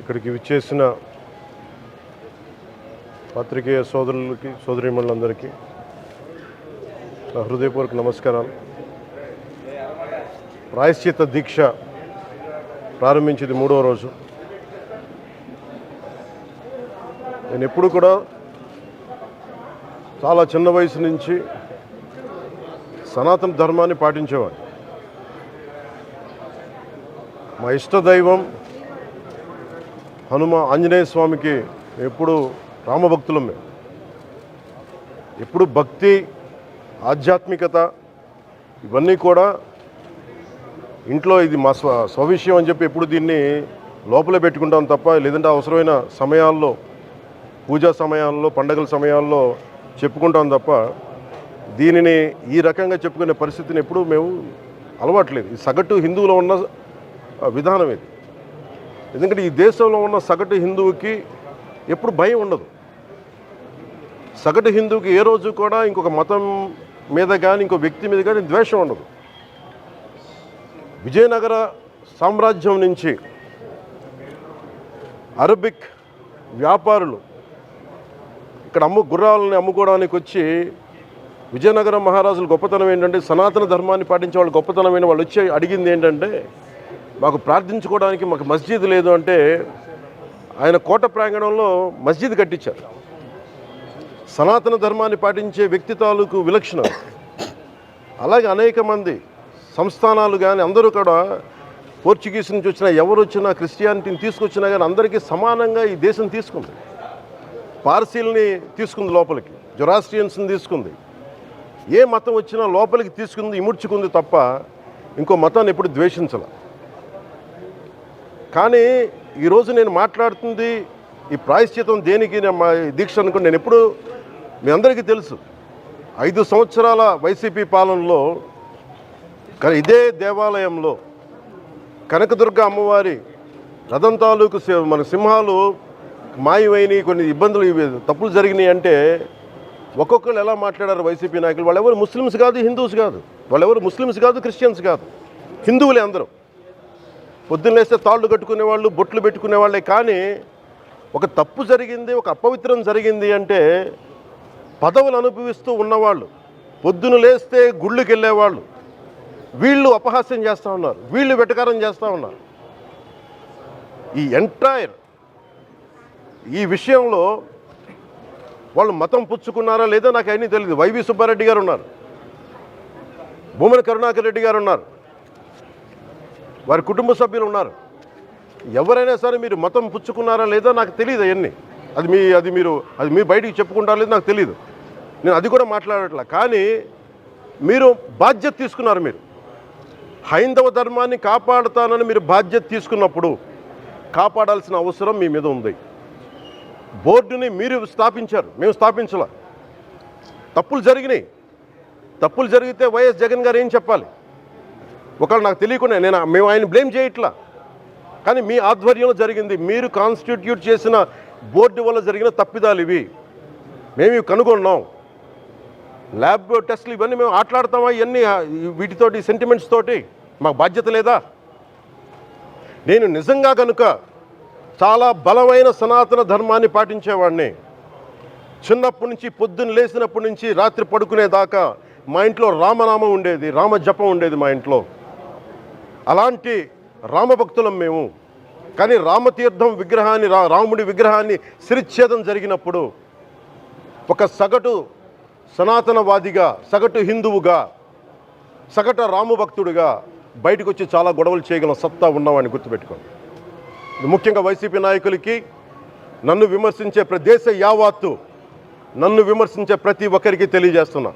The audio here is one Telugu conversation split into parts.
ఇక్కడికి విచ్చేసిన పత్రికేయ సోదరులకి సోదరీమణులందరికీ నా హృదయపూర్వక నమస్కారాలు. ప్రాయశ్చిత్త దీక్ష ప్రారంభించింది 3వ రోజు. నేను ఎప్పుడు కూడా చాలా చిన్న వయసు నుంచి సనాతన ధర్మాన్ని పాటించేవాడిని. మా ఇష్టదైవం ఆంజనేయ స్వామికి ఎప్పుడు రామభక్తులం. మేము ఎప్పుడు భక్తి, ఆధ్యాత్మికత ఇవన్నీ కూడా ఇంట్లో ఇది మా స్వవిషయం అని చెప్పి ఎప్పుడు దీన్ని లోపలే పెట్టుకుంటాం తప్ప, లేదంటే అవసరమైన సమయాల్లో, పూజా సమయాల్లో, పండగల సమయాల్లో చెప్పుకుంటాం తప్ప దీనిని ఈ రకంగా చెప్పుకునే పరిస్థితిని ఎప్పుడు మేము అలవాట్లేదు. ఈ సగటు హిందువులో ఉన్న విధానం ఇది. ఎందుకంటే ఈ దేశంలో ఉన్న సగటు హిందువుకి ఎప్పుడు భయం ఉండదు. సగటు హిందువుకి ఏ రోజు కూడా ఇంకొక మతం మీద కానీ ఇంకో వ్యక్తి మీద కానీ ద్వేషం ఉండదు. విజయనగర సామ్రాజ్యం నుంచి అరబిక్ వ్యాపారులు ఇక్కడ గుర్రాలని అమ్ముకోవడానికి వచ్చి విజయనగరం మహారాజుల గొప్పతనం ఏంటంటే, సనాతన ధర్మాన్ని పాటించే వాళ్ళు గొప్పతనమైన వాళ్ళు వచ్చి అడిగింది ఏంటంటే, మాకు ప్రార్థించుకోవడానికి మాకు మస్జిద్ లేదు అంటే ఆయన కోట ప్రాంగణంలో మస్జిద్ కట్టించారు. సనాతన ధర్మాన్ని పాటించే వ్యక్తి తాలూకు విలక్షణం. అలాగే అనేక మంది సంస్థానాలు కానీ అందరూ కూడా పోర్చుగీస్ నుంచి వచ్చినా, ఎవరు వచ్చినా, క్రిస్టియానిటీని తీసుకొచ్చినా కానీ అందరికీ సమానంగా ఈ దేశం తీసుకుంది. పార్సీల్ని తీసుకుంది లోపలికి, జొరాస్ట్రియన్స్ని తీసుకుంది. ఏ మతం వచ్చినా లోపలికి తీసుకుంది, ఇముడ్చుకుంది తప్ప ఇంకో మతాన్ని ఎప్పుడు ద్వేషించాల. కానీ ఈరోజు నేను మాట్లాడుతుంది ఈ ప్రాయశ్చితం దేనికి, మా దీక్ష అనుకుని నేను ఎప్పుడు, మీ అందరికీ తెలుసు 5 సంవత్సరాల వైసీపీ పాలనలో ఇదే దేవాలయంలో కనకదుర్గ అమ్మవారి రథం తాలూకు మన సింహాలు మాయమైనవి, కొన్ని ఇబ్బందులు, తప్పులు జరిగినాయి అంటే ఒక్కొక్కరు ఎలా మాట్లాడారు వైసీపీ నాయకులు. వాళ్ళెవరు ముస్లిమ్స్ కాదు, హిందూస్ కాదు, వాళ్ళెవరు ముస్లిమ్స్ కాదు, క్రిస్టియన్స్ కాదు, హిందువులే అందరూ. పొద్దున్న లేస్తే తాళ్ళు కట్టుకునేవాళ్ళు, బొట్లు పెట్టుకునేవాళ్ళే. కానీ ఒక తప్పు జరిగింది, ఒక అపవిత్రం జరిగింది అంటే పదవులు అనుభవిస్తూ ఉన్నవాళ్ళు, పొద్దున లేస్తే గుళ్ళకి వెళ్ళేవాళ్ళు, వీళ్ళు అపహాస్యం చేస్తూ ఉన్నారు, వీళ్ళు వెటకారం చేస్తూ ఉన్నారు. ఈ ఎంటైర్ ఈ విషయంలో వాళ్ళు మతం పుచ్చుకున్నారా లేదా నాకు అన్నీ తెలియదు. వైవి సుబ్బారెడ్డి గారు ఉన్నారు, భూమన కరుణాకర్ రెడ్డి గారు ఉన్నారు, వారి కుటుంబ సభ్యులు ఉన్నారు. ఎవరైనా సరే మీరు మతం పుచ్చుకున్నారా లేదా నాకు తెలియదు. అవన్నీ అది మీ బయటికి చెప్పుకుంటారా లేదు నాకు తెలియదు. నేను అది కూడా మాట్లాడట్లా. కానీ మీరు బాధ్యత తీసుకున్నారు. మీరు హైందవ ధర్మాన్ని కాపాడుతానని మీరు బాధ్యత తీసుకున్నప్పుడు కాపాడాల్సిన అవసరం మీ మీద ఉంది. బోర్డుని మీరు స్థాపించారు, మేము స్థాపించాల. తప్పులు జరిగినాయి. తప్పులు జరిగితే వైఎస్ జగన్ గారు ఏం చెప్పాలి? ఒకవేళ నాకు తెలియకుండా మేము ఆయన బ్లేమ్ చేయట్లా. కానీ మీ ఆధ్వర్యంలో జరిగింది, మీరు కాన్స్టిట్యూట్ చేసిన బోర్డు వల్ల జరిగిన తప్పిదాలు ఇవి, మేము ఇవి కనుగొన్నాం. ల్యాబ్ టెస్టులు ఇవన్నీ మేము ఆటలాడతామా? ఇవన్నీ వీటితోటి సెంటిమెంట్స్ తోటి మాకు బాధ్యత లేదా? నేను నిజంగా కనుక చాలా బలమైన సనాతన ధర్మాన్ని పాటించేవాడిని. చిన్నప్పటి నుంచి, పొద్దున్న లేచినప్పటి నుంచి రాత్రి పడుకునేదాకా మా ఇంట్లో రామనామం ఉండేది, రామ జపం ఉండేది మా ఇంట్లో. అలాంటి రామభక్తులం మేము. కానీ రామతీర్థం విగ్రహాన్ని, రాముడి విగ్రహాన్ని శిరచ్ఛేదం జరిగినప్పుడు ఒక సగటు సనాతనవాదిగా, సగటు హిందువుగా, సగటు రామభక్తుడిగా బయటకు వచ్చి చాలా గొడవలు చేయగలం సత్తా ఉన్నవాడిని గుర్తుపెట్టుకోండి. ముఖ్యంగా వైసీపీ నాయకులకి, నన్ను విమర్శించే దేశ యావత్తు నన్ను విమర్శించే ప్రతి ఒక్కరికి తెలియజేస్తున్నా,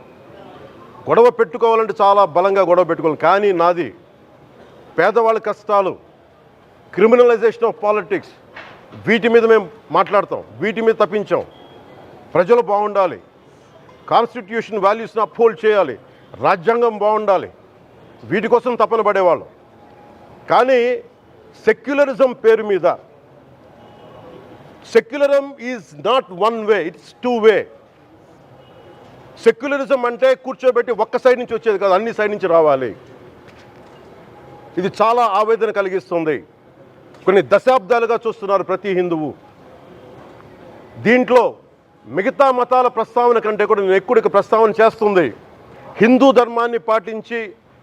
గొడవ పెట్టుకోవాలంటే చాలా బలంగా గొడవ పెట్టుకోవాలి. కానీ నాది పేదవాళ్ళ కష్టాలు, క్రిమినలైజేషన్ ఆఫ్ పాలిటిక్స్, వీటి మీద మేము మాట్లాడతాం, వీటి మీద తప్పించాం. ప్రజలు బాగుండాలి, కాన్స్టిట్యూషన్ వాల్యూస్ని అప్హోల్డ్ చేయాలి, రాజ్యాంగం బాగుండాలి, వీటి కోసం తపన పడేవాళ్ళం. కానీ సెక్యులరిజం పేరు మీద, secularism is not one way, it's 2 way. Secularism అంటే కూర్చోబెట్టి ఒక్క సైడ్ నుంచి వచ్చేది కాదు, అన్ని సైడ్ నుంచి రావాలి. ఇది చాలా ఆవేదన కలిగిస్తుంది. కొన్ని దశాబ్దాలుగా చూస్తున్నారు ప్రతి హిందువు. దీంట్లో మిగతా మతాల ప్రస్తావన కంటే కూడా నేను ఎక్కువ ప్రస్తావన చేస్తుంది హిందూ ధర్మాన్ని పాటించి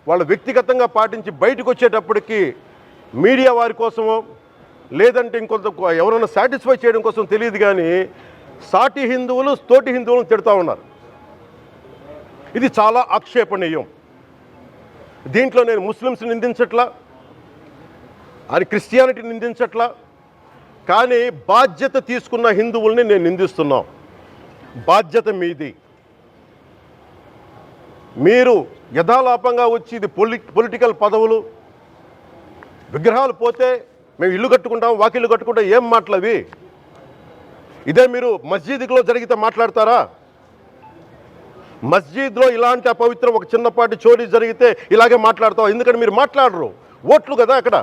వాళ్ళు వ్యక్తిగతంగా పాటించి బయటకు వచ్చేటప్పటికి మీడియా వారి కోసమో లేదంటే ఇంకొంత ఎవరైనా సాటిస్ఫై చేయడం కోసం తెలియదు, కానీ సాటి హిందువులు తోటి హిందువులను తిడతా ఉన్నారు. ఇది చాలా ఆక్షేపణీయం. దీంట్లో నేను ముస్లిమ్స్ నిందించట్లా, అది క్రిస్టియానిటీ నిందించట్లా, కానీ బాధ్యత తీసుకున్న హిందువుల్ని నేను నిందిస్తున్నాం. బాధ్యత మీది. మీరు యథాలాపంగా వచ్చి ఇది పొలిటికల్ పదవులు, విగ్రహాలు పోతే మేము ఇల్లు కట్టుకుంటాం, వాకిళ్ళు కట్టుకుంటాం, ఏం మాటలవి? ఇదే మీరు మస్జిద్లో జరిగితే మాట్లాడతారా? మస్జిద్లో ఇలాంటి అపవిత్రం ఒక చిన్నపాటి చోరీ జరిగితే ఇలాగే మాట్లాడతాం. ఎందుకంటే మీరు మాట్లాడరు, ఓట్లు కదా అక్కడ.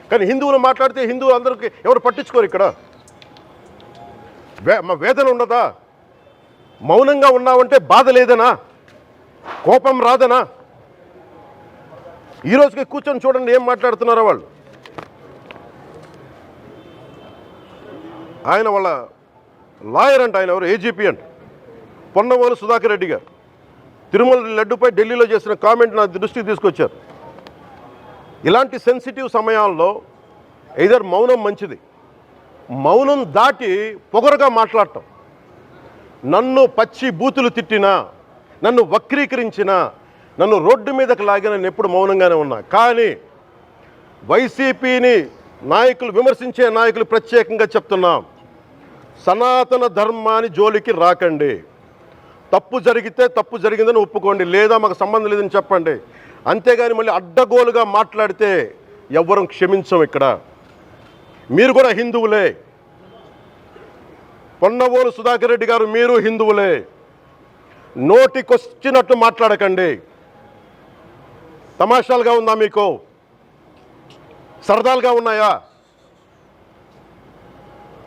కానీ హిందువులు మాట్లాడితే హిందువులు అందరికీ ఎవరు పట్టించుకోరు. ఇక్కడ మా వేదన ఉండదా? మౌనంగా ఉన్నామంటే బాధ లేదనా? కోపం రాదనా? ఈరోజుకి కూర్చొని చూడండి ఏం మాట్లాడుతున్నారో వాళ్ళు. ఆయన వాళ్ళ లాయర్ అంట, ఆయన ఎవరు ఏజీపీ అంట, పొన్నవోలు సుధాకర్ రెడ్డి గారు తిరుమల లడ్డుపై ఢిల్లీలో చేసిన కామెంట్ నా దృష్టికి తీసుకొచ్చారు. ఇలాంటి సెన్సిటివ్ సమయాల్లో ఎయిదర్ మౌనం మంచిది, మౌనం దాటి పొగరుగా మాట్లాడటం, నన్ను పచ్చి బూతులు తిట్టినా, నన్ను వక్రీకరించినా, నన్ను రోడ్డు మీదకి లాగిన నేను ఎప్పుడు మౌనంగానే ఉన్నా. కానీ వైసీపీని నాయకులు విమర్శించే నాయకులు ప్రత్యేకంగా చెప్తున్నాం, సనాతన ధర్మాన్ని జోలికి రాకండి. తప్పు జరిగితే తప్పు జరిగిందని ఒప్పుకోండి, లేదా మాకు సంబంధం లేదని చెప్పండి. అంతేగాని మళ్ళీ అడ్డగోలుగా మాట్లాడితే ఎవ్వరం క్షమించం. ఇక్కడ మీరు కూడా హిందువులే. పొన్నవోలు సుధాకర్ రెడ్డి గారు మీరు హిందువులే. నోటికొచ్చినట్టు మాట్లాడకండి. తమాషాలుగా ఉందా మీకు? సరదాలుగా ఉన్నాయా?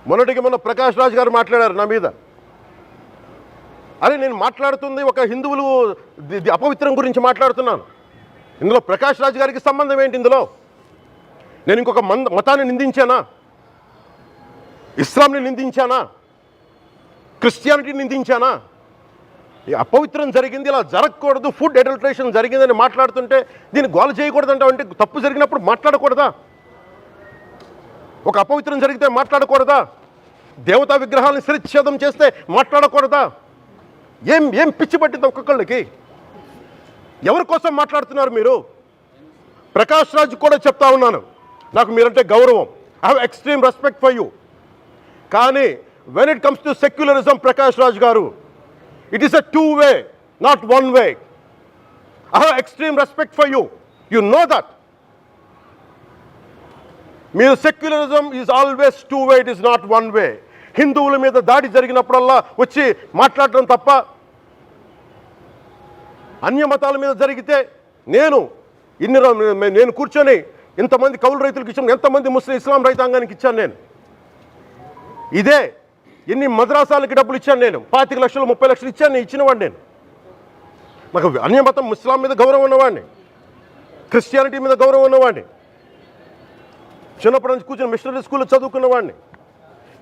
మొన్నటికి మొన్న ప్రకాష్ రాజ్ గారు మాట్లాడారు నా మీద. అరే నేను మాట్లాడుతుంది ఒక హిందువులు అపవిత్రం గురించి మాట్లాడుతున్నాను. ఇందులో ప్రకాష్ రాజ్ గారికి సంబంధం ఏంటి? ఇందులో నేను ఇంకొక మతాన్ని నిందించానా? ఇస్లాంని నిందించానా? క్రిస్టియానిటీని నిందించానా? ఈ అపవిత్రం జరిగింది, ఇలా జరగకూడదు, ఫుడ్ అడల్ట్రేషన్ జరిగిందని మాట్లాడుతుంటే దీన్ని గోల చేయకూడదంటే, అంటే తప్పు జరిగినప్పుడు మాట్లాడకూడదా? ఒక అపవిత్రం జరిగితే మాట్లాడకూడదా? దేవతా విగ్రహాలను శిరచ్ఛేదం చేస్తే మాట్లాడకూడదా? ఏం పిచ్చి పట్టింది ఒక్కొక్కళ్ళకి? ఎవరి కోసం మాట్లాడుతున్నారు మీరు? ప్రకాష్ రాజ్ కూడా చెప్తా ఉన్నాను, నాకు మీరంటే గౌరవం, I have extreme respect for you. కానీ when it comes to secularism, Prakash Raj గారు, it is a two-way, not one-way. I have extreme respect for you. You know that. Mere secularism is always two-way, it is not one-way. హిందువుల మీద దాడి జరిగినప్పుడల్లా వచ్చి మాట్లాడటం తప్ప, అన్య మతాల మీద జరిగితే నేను కూర్చొని ఇంతమంది కౌలు రైతులకు ఇచ్చాను, ఎంతమంది ముస్లిం ఇస్లాం రైతాంగానికి ఇచ్చాను నేను. ఇదే ఎన్ని మద్రాసాలకి డబ్బులు ఇచ్చాను నేను, 25 లక్షలు 30 లక్షలు ఇచ్చాను, నేను ఇచ్చినవాడిని. నేను నాకు అన్యమతం ఇస్లాం మీద గౌరవం ఉన్నవాడిని, క్రిస్టియానిటీ మీద గౌరవం ఉన్నవాడిని, చిన్నప్పటి నుంచి కూర్చొని మిషనరీ స్కూల్లో చదువుకున్నవాడిని.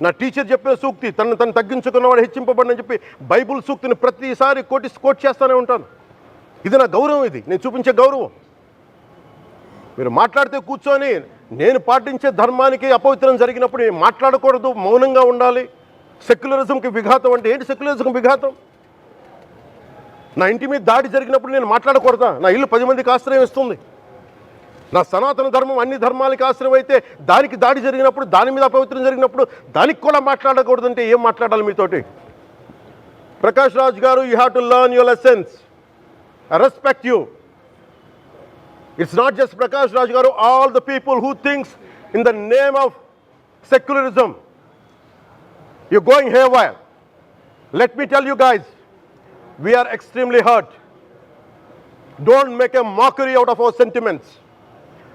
నా టీచర్ చెప్పిన సూక్తి, తను తగ్గించుకున్నవాడు హెచ్చింపబడినని చెప్పి బైబుల్ సూక్తిని ప్రతిసారి కోట్ చేస్తూనే ఉంటాను. ఇది నా గౌరవం, ఇది నేను చూపించే గౌరవం. మీరు మాట్లాడితే కూర్చొని నేను పాటించే ధర్మానికి అపవిత్రం జరిగినప్పుడు నేను మాట్లాడకూడదు, మౌనంగా ఉండాలి. సెక్యులరిజంకి విఘాతం అంటే ఏంటి? సెక్యులరిజంకి విఘాతం నా ఇంటి మీద దాడి జరిగినప్పుడు నేను మాట్లాడకూడదా? నా ఇల్లు 10 మందికి ఆశ్రయం ఇస్తుంది. నా సనాతన ధర్మం అన్ని ధర్మాలకి ఆశ్రయం అయితే దానికి దాడి జరిగినప్పుడు, దాని మీద అపవిత్రం జరిగినప్పుడు దానికి కూడా మాట్లాడకూడదంటే ఏం మాట్లాడాలి మీతోటి? ప్రకాష్ రాజ్ గారు, you have to learn your lessons. I respect you. It's not just Prakash Raj గారు, all the people who thinks in the name of secularism, you're going haywire. Let me tell you guys, we are extremely hurt. Don't make a mockery out of our sentiments.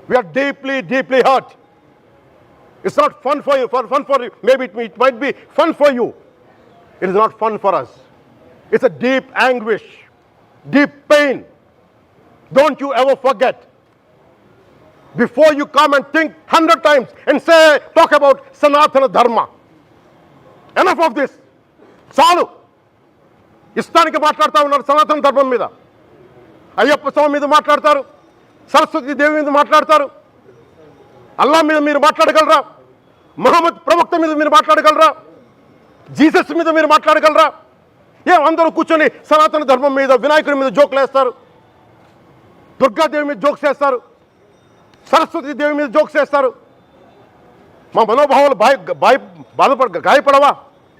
We are deeply, deeply hurt. It's not fun for you. Fun for you. Maybe it might be fun for you. It is not fun for us. It's a deep anguish, deep pain. Don't you ever forget. Before you come and think 100 times and say, talk about Sanatana Dharma. Enough of this. చాలు. ఇష్టానికి మాట్లాడుతూ ఉన్నారు సనాతన ధర్మం మీద. అయ్యప్ప స్వామి మీద మాట్లాడతారు, సరస్వతి దేవి మీద మాట్లాడతారు, అల్లా మీద మీరు మాట్లాడగలరా? మహమ్మద్ ప్రవక్త మీద మీరు మాట్లాడగలరా? జీసస్ మీద మీరు మాట్లాడగలరా? అందరూ కూర్చొని సనాతన ధర్మం మీద, వినాయకుడి మీద జోకులు వేస్తారు, దుర్గాదేవి మీద జోక్స్ వేస్తారు, సరస్వతి దేవి మీద జోక్స్ వేస్తారు. మా మనోభావాలు గాయపడవా?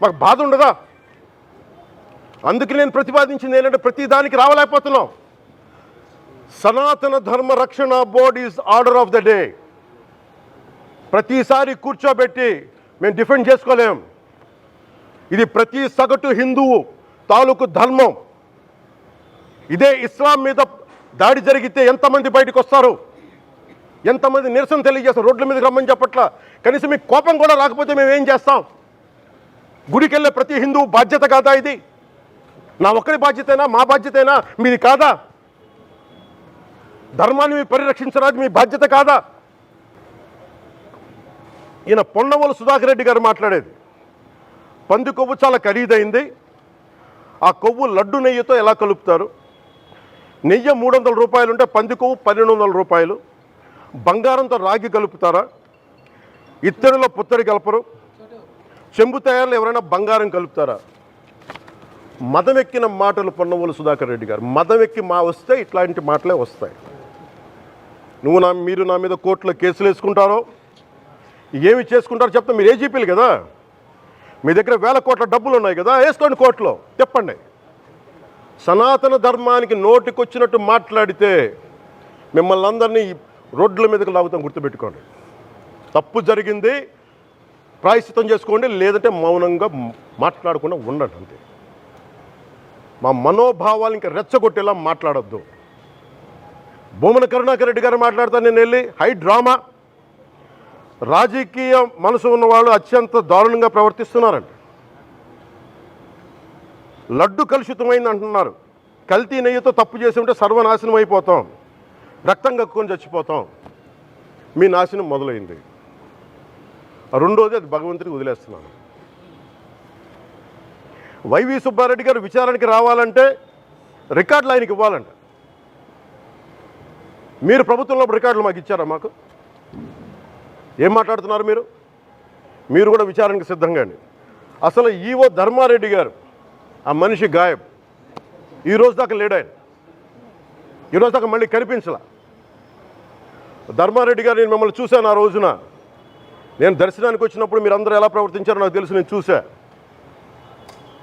మాకు బాధ ఉండదా? అందుకే నేను ప్రతిపాదించింది ఏంటంటే ప్రతి దానికి రావలేకపోతున్నాం. సనాతన ధర్మ రక్షణ board is order of the day. ప్రతిసారి కూర్చోబెట్టి మేము డిఫెండ్ చేసుకోలేం. ఇది ప్రతి సగటు హిందువు తాలూకు ధర్మం. ఇదే ఇస్లాం మీద దాడి జరిగితే ఎంతమంది బయటకు వస్తారు, ఎంతమంది నిరసన తెలియజేస్తారు? రోడ్ల మీదకి రమ్మని చెప్పట్ల. కనీసం మీకు కోపం కూడా రాకపోతే మేము ఏం చేస్తాం? గుడికి వెళ్ళే ప్రతి హిందువు బాధ్యత కాదా ఇది? నా ఒక్కరి బాధ్యతైనా, మా బాధ్యతైనా మీది కాదా? ధర్మాన్ని పరిరక్షించరాదు మీ బాధ్యత కాదా? ఈయన పొన్నవోలు సుధాకర్ రెడ్డి గారు మాట్లాడేది, పంది కొవ్వు చాలా ఖరీదైంది, ఆ కొవ్వు లడ్డు నెయ్యితో ఎలా కలుపుతారు? నెయ్యి 300 రూపాయలు ఉంటే పంది కొవ్వు 1200 రూపాయలు. బంగారంతో రాగి కలుపుతారా? ఇత్తడిలో పుత్తడి కలపరు. చెంబు తయారులో ఎవరైనా బంగారం కలుపుతారా? మదం ఎక్కిన మాటలు పొన్నవోలు సుధాకర్ రెడ్డి గారు. మదం ఎక్కి వస్తే ఇట్లాంటి మాటలే వస్తాయి. మీరు నా మీద కోర్టులో కేసులు వేసుకుంటారో ఏమి చేసుకుంటారో చెప్తా. మీరు ఏజీపీలు కదా, మీ దగ్గర వేల కోట్ల డబ్బులు ఉన్నాయి కదా, వేసుకోండి కోర్టులో, చెప్పండి. సనాతన ధర్మానికి నోటికొచ్చినట్టు మాట్లాడితే మిమ్మల్ని అందరినీ రోడ్ల మీదకి లాగుతాం, గుర్తుపెట్టుకోండి. తప్పు జరిగింది, ప్రాయశ్చిత్తం చేసుకోండి, లేదంటే మౌనంగా మాట్లాడకుండా ఉండండి అంతే. మా మనోభావాలు ఇంకా రెచ్చగొట్టేలా మాట్లాడొద్దు. భూమన కరుణాకర్ రెడ్డి గారు మాట్లాడతాను నేను వెళ్ళి హై డ్రామా. రాజకీయ మనసు ఉన్న వాళ్ళు అత్యంత దారుణంగా ప్రవర్తిస్తున్నారండి. లడ్డు కలుషితమైంది అంటున్నారు. కల్తీ నెయ్యితో తప్పు చేసి ఉంటే సర్వనాశనం అయిపోతాం, రక్తం కక్కుని చచ్చిపోతాం. మీ నాశనం మొదలైంది. రెండోది అది భగవంతుడికి వదిలేస్తున్నాను. వైవి సుబ్బారెడ్డి గారు విచారణకి రావాలంటే రికార్డులు ఆయనకి ఇవ్వాలంట. మీరు ప్రభుత్వంలో రికార్డులు మాకు ఇచ్చారా? మాకు ఏం మాట్లాడుతున్నారు మీరు? మీరు కూడా విచారణకు సిద్ధంగా అండి. అసలు ఈవో ధర్మారెడ్డి గారు, ఆ మనిషి గాయబ్. ఈరోజు దాకా లేడు ఆయన. ఈరోజు దాకా మళ్ళీ కనిపించలా. ధర్మారెడ్డి గారు, నేను మిమ్మల్ని చూశాను ఆ రోజున. నేను దర్శనానికి వచ్చినప్పుడు మీరు అందరూ ఎలా ప్రవర్తించారో నాకు తెలుసు, నేను చూశా.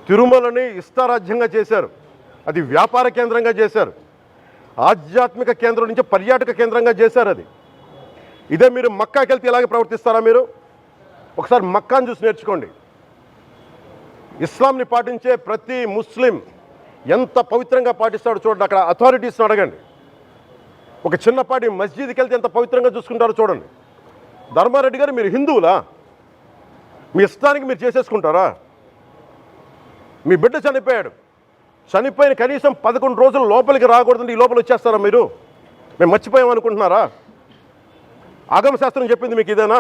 తిరుమలని ఇష్టారాజ్యంగా చేశారు, అది వ్యాపార కేంద్రంగా చేశారు, ఆధ్యాత్మిక కేంద్రం నుంచి పర్యాటక కేంద్రంగా చేశారు అది. ఇదే మీరు మక్కాకి వెళ్తే ఇలాగే ప్రవర్తిస్తారా? మీరు ఒకసారి మక్కాను చూసి నేర్చుకోండి. ఇస్లాంని పాటించే ప్రతి ముస్లిం ఎంత పవిత్రంగా పాటిస్తాడో చూడండి. అక్కడ అథారిటీస్ని అడగండి. ఒక చిన్నపాటి మస్జిద్కి వెళ్తే ఎంత పవిత్రంగా చూసుకుంటారో చూడండి. ధర్మారెడ్డి గారు, మీరు హిందువులా? మీ ఇష్టానికి మీరు చేసేసుకుంటారా? మీ బిడ్డ చనిపోయాడు, చనిపోయిన కనీసం 11 రోజులు లోపలికి రాకూడదండి, ఈ లోపల వచ్చేస్తారా మీరు? మేము మర్చిపోయామనుకుంటున్నారా? ఆగమశాస్త్రం చెప్పింది మీకు ఇదేనా?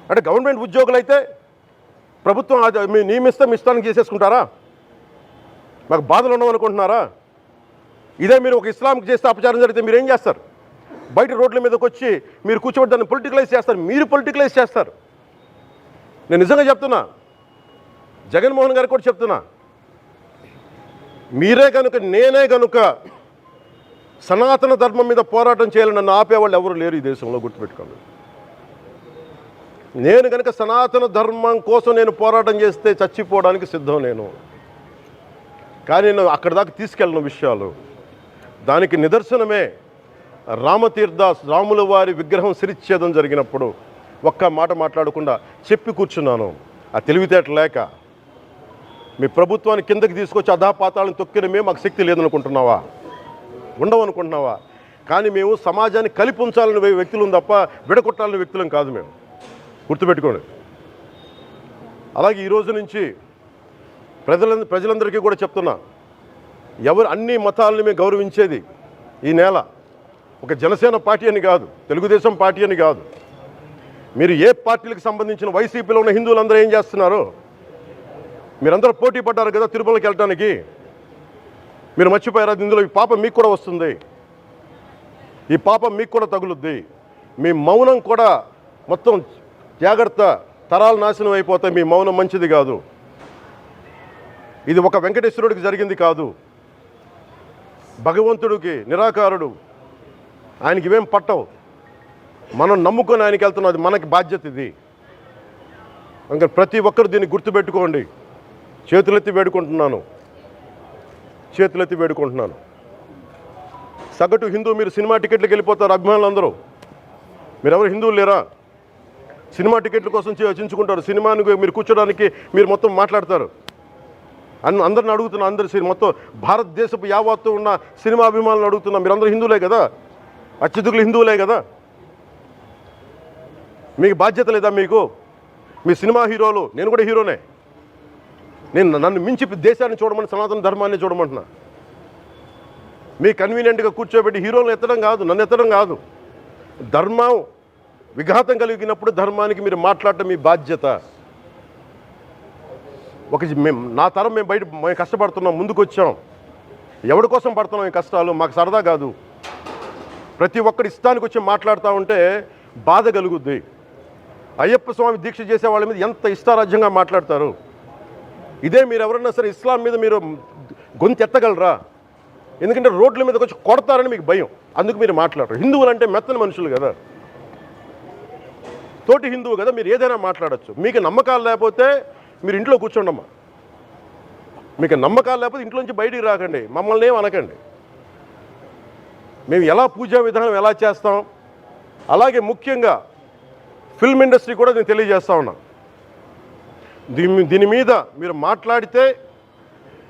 అంటే గవర్నమెంట్ ఉద్యోగులు అయితే ప్రభుత్వం మీ నియమిస్తే మీ ఇష్టానికి చేసేసుకుంటారా? మాకు బాధలు ఉండవనుకుంటున్నారా? ఇదే మీరు ఒక ఇస్లాంకి చేస్తే అపచారం జరిగితే మీరు ఏం చేస్తారు? బయట రోడ్ల మీదకి వచ్చి మీరు కూర్చోబెట్టి దాన్ని పొలిటికలైజ్ చేస్తారు. మీరు పొలిటికలైజ్ చేస్తారు. నేను నిజంగా చెప్తున్నా, జగన్మోహన్ గారికి కూడా చెప్తున్నా, మీరే కనుక, నేనే కనుక సనాతన ధర్మం మీద పోరాటం చేయాలని నన్ను ఆపేవాళ్ళు ఎవరు లేరు ఈ దేశంలో, గుర్తుపెట్టుకోండి. నేను కనుక సనాతన ధర్మం కోసం నేను పోరాటం చేస్తే చచ్చిపోవడానికి సిద్ధం నేను. కానీ నేను అక్కడి దాకా తీసుకెళ్ళిన విషయాలు, దానికి నిదర్శనమే రామతీర్థాస్, రాముల వారి విగ్రహం శిరిచ్ఛేదం జరిగినప్పుడు ఒక్క మాట మాట్లాడకుండా చెప్పి కూర్చున్నాను. ఆ తెలివితేట లేక మీ ప్రభుత్వాన్ని కిందకి తీసుకొచ్చి అధాపాతాలను తొక్కిన మేము మాకు శక్తి లేదనుకుంటున్నావా? ఉండవనుకుంటున్నావా? కానీ మేము సమాజాన్ని కలిపి ఉంచాలని వ్యక్తులం తప్ప విడగొట్టాలని వ్యక్తులం కాదు మేము, గుర్తుపెట్టుకోండి. అలాగే ఈరోజు నుంచి ప్రజలందరికీ కూడా చెప్తున్నా, ఎవరు అన్ని మతాలని మేము గౌరవించేది ఈ నేల. ఒక జనసేన పార్టీ అని కాదు, తెలుగుదేశం పార్టీ అని కాదు. మీరు ఏ పార్టీలకు సంబంధించిన వైసీపీలో ఉన్న హిందువులందరూ ఏం చేస్తున్నారు? మీరందరూ పోటీ పడ్డారు కదా తిరుమలకి వెళ్ళడానికి. మీరు మర్చిపోయారు అది. ఇందులో ఈ పాపం మీకు కూడా వస్తుంది, ఈ పాపం మీకు కూడా తగులుద్ది. మీ మౌనం కూడా మొత్తం జాగ్రత్త, తరాలు నాశనం అయిపోతాయి. మీ మౌనం మంచిది కాదు. ఇది ఒక వెంకటేశ్వరుడికి జరిగింది కాదు. భగవంతుడికి నిరాకారుడు, ఆయనకి ఇవేం పట్టవు. మనం నమ్ముకొని ఆయనకి వెళ్తున్నాం, అది మనకి బాధ్యత. ఇది ఇంకా ప్రతి ఒక్కరు దీన్ని గుర్తుపెట్టుకోండి. చేతులెత్తి వేడుకుంటున్నాను, చేతులెత్తి వేడుకుంటున్నాను. సగటు హిందూ మీరు సినిమా టికెట్లకు వెళ్ళిపోతారు. అభిమానులందరూ మీరెవరు హిందువులు లేరా? సినిమా టికెట్ల కోసం చించుకుంటారు. సినిమాని మీరు కూర్చోడానికి మీరు మొత్తం మాట్లాడతారు. అందరిని అడుగుతున్నా, అందరు మొత్తం భారతదేశపు యావత్తు ఉన్న సినిమా అభిమానులను అడుగుతున్నా, మీరందరూ హిందువులే కదా? అత్యధికులు హిందువులే కదా? మీకు బాధ్యత లేదా? మీకు మీ సినిమా హీరోలు, నేను కూడా హీరోనే. నన్ను మించి దేశాన్ని చూడమని, సనాతన ధర్మాన్ని చూడమంటున్నా. మీ కన్వీనియంట్గా కూర్చోబెట్టి హీరోలను ఎత్తడం కాదు, నన్ను ఎత్తడం కాదు. ధర్మం విఘాతం కలిగినప్పుడు ధర్మానికి మీరు మాట్లాడటం మీ బాధ్యత. నా తరం మేము కష్టపడుతున్నాం, ముందుకు వచ్చాం. ఎవరి కోసం పడుతున్నాం ఈ కష్టాలు? మాకు సరదా కాదు. ప్రతి ఒక్కటి ఇష్టానికి వచ్చి మాట్లాడుతూ ఉంటే బాధ కలుగుద్ది. అయ్యప్ప స్వామి దీక్ష చేసే వాళ్ళ మీద ఎంత ఇష్టారాజ్యంగా మాట్లాడతారు. ఇదే మీరు ఎవరన్నా సరే ఇస్లాం మీద మీరు గొంతు ఎత్తగలరా? ఎందుకంటే రోడ్ల మీదకి వచ్చి కొడతారని మీకు భయం, అందుకు మీరు మాట్లాడరు. హిందువులు అంటే మెత్తని మనుషులు కదా, తోటి హిందువు కదా, మీరు ఏదైనా మాట్లాడచ్చు. మీకు నమ్మకాలు లేకపోతే మీరు ఇంట్లో కూర్చోండమ్మా. మీకు నమ్మకాలు లేకపోతే ఇంట్లోంచి బయటికి రాకండి, మమ్మల్ని ఏం అనకండి. మేము ఎలా పూజా విధానం ఎలా చేస్తాం, అలాగే ముఖ్యంగా ఫిల్మ్ ఇండస్ట్రీ కూడా నేను తెలియజేస్తా ఉన్నా. దీని మీద మీరు మాట్లాడితే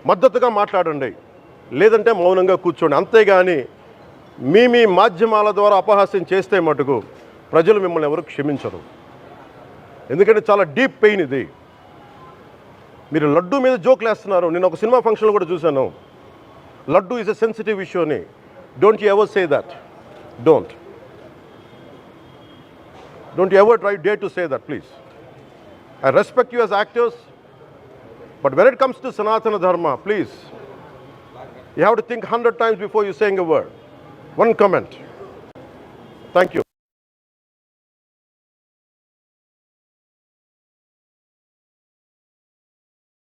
మద్దతుగా మాట్లాడండి, లేదంటే మౌనంగా కూర్చోండి. అంతేగాని మీ మాధ్యమాల ద్వారా అపహాస్యం చేస్తే మటుకు ప్రజలు మిమ్మల్ని ఎవరు క్షమించరు. ఎందుకంటే చాలా డీప్ పెయిన్ ఇది. మీరు లడ్డూ మీద జోక్లు వేస్తున్నారు. నేను ఒక సినిమా ఫంక్షన్లో కూడా చూశాను. Laddu is a sensitive issue అని. Don't you ever say that. Don't you ever dare to say that, please. I respect you as actors, but when it comes to Sanatana Dharma, please, you have to think 100 times before you saying a word. One comment. Thank you.